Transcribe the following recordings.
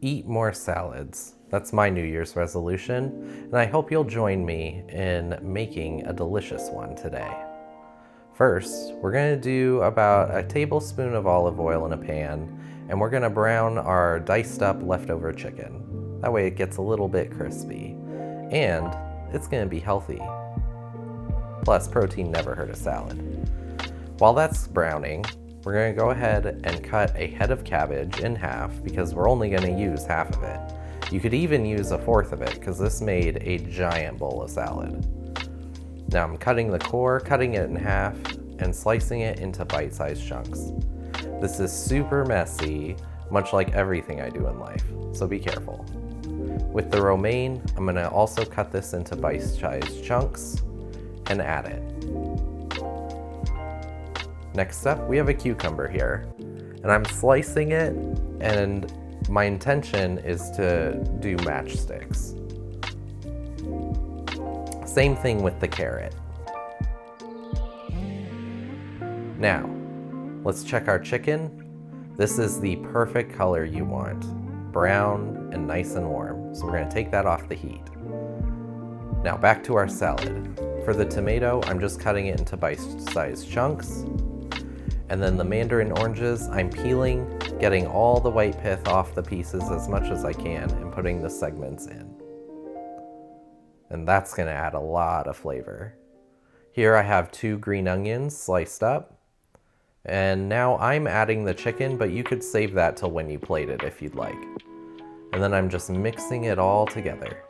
eat more salads. That's my New Year's resolution, and I hope you'll join me in making a delicious one today. First, we're going to do about a tablespoon of olive oil in a pan, and we're going to brown our diced up leftover chicken. That way it gets a little bit crispy, and it's going to be healthy. Plus, protein never hurt a salad. While that's browning, we're going to go ahead and cut a head of cabbage in half because we're only going to use half of it. You could even use a fourth of it because this made a giant bowl of salad. Now I'm cutting the core, cutting it in half, and slicing it into bite-sized chunks. This is super messy, much like everything I do in life, so be careful. With the romaine, I'm going to also cut this into bite-sized chunks and add it. Next up, we have a cucumber here, and I'm slicing it, and my intention is to do matchsticks. Same thing with the carrot. Now, let's check our chicken. This is the perfect color you want, brown and nice and warm. So we're going to take that off the heat. Now back to our salad. For the tomato, I'm just cutting it into bite-sized chunks. And then the mandarin oranges, I'm peeling, getting all the white pith off the pieces as much as I can and putting the segments in. And that's going to add a lot of flavor. Here I have 2 green onions sliced up. And now I'm adding the chicken, but you could save that till when you plate it if you'd like. And then I'm just mixing it all together.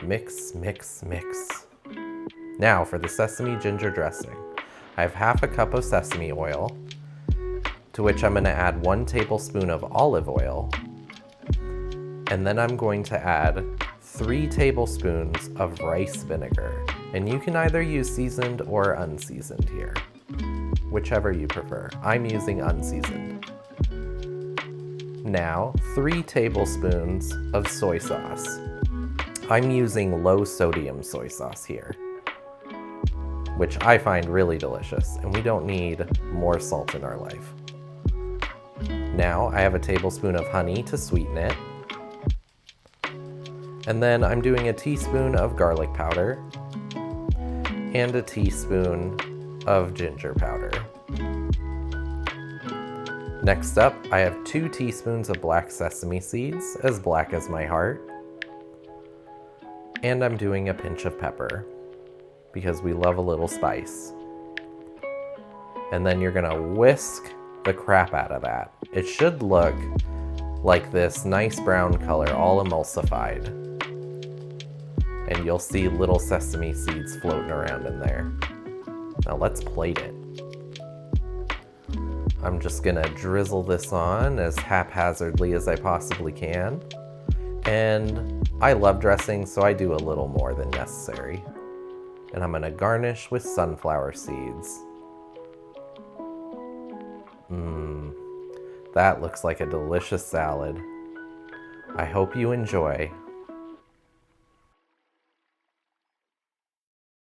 Mix, mix, mix. Now for the sesame ginger dressing. I have half a cup of sesame oil, to which I'm going to add 1 tablespoon of olive oil. And then I'm going to add 3 tablespoons of rice vinegar. And you can either use seasoned or unseasoned here, whichever you prefer. I'm using unseasoned. Now, 3 tablespoons of soy sauce. I'm using low sodium soy sauce here, which I find really delicious, and we don't need more salt in our life. Now, I have a tablespoon of honey to sweeten it. And then I'm doing a teaspoon of garlic powder and a teaspoon of ginger powder. Next up, I have 2 teaspoons of black sesame seeds, as black as my heart. And I'm doing a pinch of pepper, because we love a little spice. And then you're gonna whisk the crap out of that. It should look like this nice brown color, all emulsified. And you'll see little sesame seeds floating around in there. Now let's plate it. I'm just gonna drizzle this on as haphazardly as I possibly can. And I love dressing, so I do a little more than necessary. And I'm gonna garnish with sunflower seeds. That looks like a delicious salad. I hope you enjoy.